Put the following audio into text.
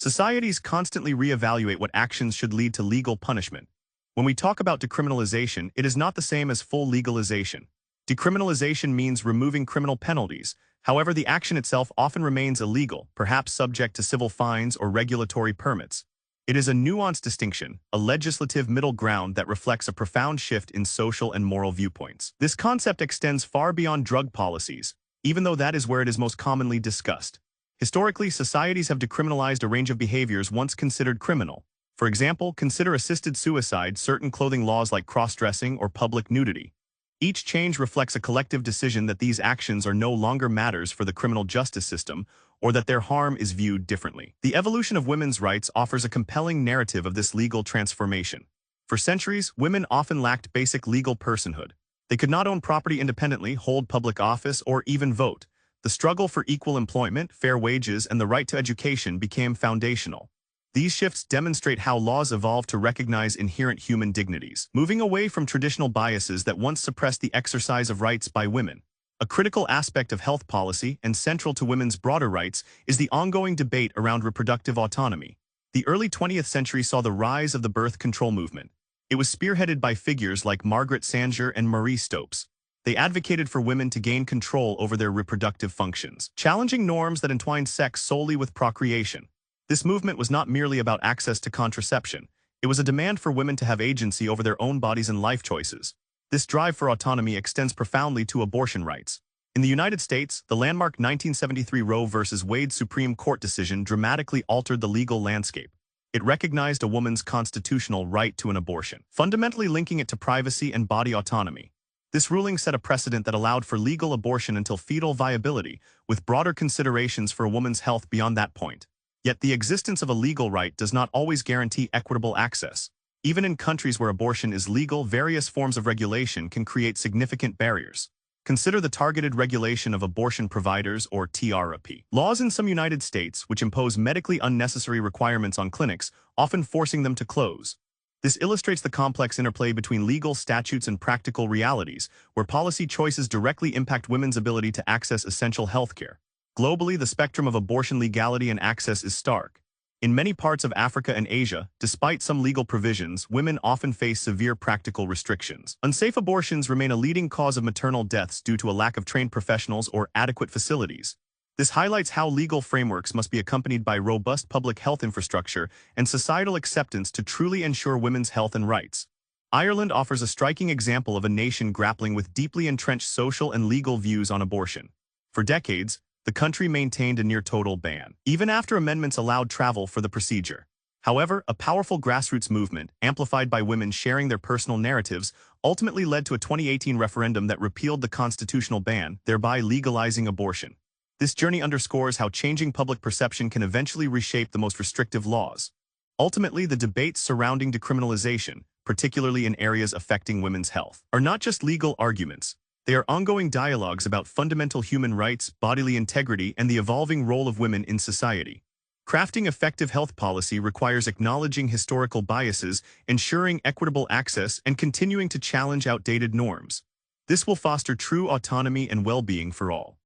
Societies constantly reevaluate what actions should lead to legal punishment. When we talk about decriminalization, it is not the same as full legalization. Decriminalization means removing criminal penalties. However, the action itself often remains illegal, perhaps subject to civil fines or regulatory permits. It is a nuanced distinction, a legislative middle ground that reflects a profound shift in social and moral viewpoints. This concept extends far beyond drug policies, even though that is where it is most commonly discussed. Historically, societies have decriminalized a range of behaviors once considered criminal. For example, consider assisted suicide, certain clothing laws like cross-dressing or public nudity. Each change reflects a collective decision that these actions are no longer matters for the criminal justice system, or that their harm is viewed differently. The evolution of women's rights offers a compelling narrative of this legal transformation. For centuries, women often lacked basic legal personhood. They could not own property independently, hold public office, or even vote. The struggle for equal employment, fair wages, and the right to education became foundational. These shifts demonstrate how laws evolved to recognize inherent human dignities, moving away from traditional biases that once suppressed the exercise of rights by women. A critical aspect of health policy, and central to women's broader rights, is the ongoing debate around reproductive autonomy. The early 20th century saw the rise of the birth control movement. It was spearheaded by figures like Margaret Sanger and Marie Stopes. They advocated for women to gain control over their reproductive functions, challenging norms that entwined sex solely with procreation. This movement was not merely about access to contraception. It was a demand for women to have agency over their own bodies and life choices. This drive for autonomy extends profoundly to abortion rights. In the United States, the landmark 1973 Roe v. Wade Supreme Court decision dramatically altered the legal landscape. It recognized a woman's constitutional right to an abortion, fundamentally linking it to privacy and body autonomy. This ruling set a precedent that allowed for legal abortion until fetal viability, with broader considerations for a woman's health beyond that point. Yet the existence of a legal right does not always guarantee equitable access. Even in countries where abortion is legal, various forms of regulation can create significant barriers. Consider the targeted regulation of abortion providers, or TRAP. Laws in some United States which impose medically unnecessary requirements on clinics, often forcing them to close. This illustrates the complex interplay between legal statutes and practical realities, where policy choices directly impact women's ability to access essential healthcare. Globally, the spectrum of abortion legality and access is stark. In many parts of Africa and Asia, despite some legal provisions, women often face severe practical restrictions. Unsafe abortions remain a leading cause of maternal deaths due to a lack of trained professionals or adequate facilities. This highlights how legal frameworks must be accompanied by robust public health infrastructure and societal acceptance to truly ensure women's health and rights. Ireland offers a striking example of a nation grappling with deeply entrenched social and legal views on abortion. For decades, the country maintained a near-total ban, even after amendments allowed travel for the procedure. However, a powerful grassroots movement, amplified by women sharing their personal narratives, ultimately led to a 2018 referendum that repealed the constitutional ban, thereby legalizing abortion. This journey underscores how changing public perception can eventually reshape the most restrictive laws. Ultimately, the debates surrounding decriminalization, particularly in areas affecting women's health, are not just legal arguments. They are ongoing dialogues about fundamental human rights, bodily integrity, and the evolving role of women in society. Crafting effective health policy requires acknowledging historical biases, ensuring equitable access, and continuing to challenge outdated norms. This will foster true autonomy and well-being for all.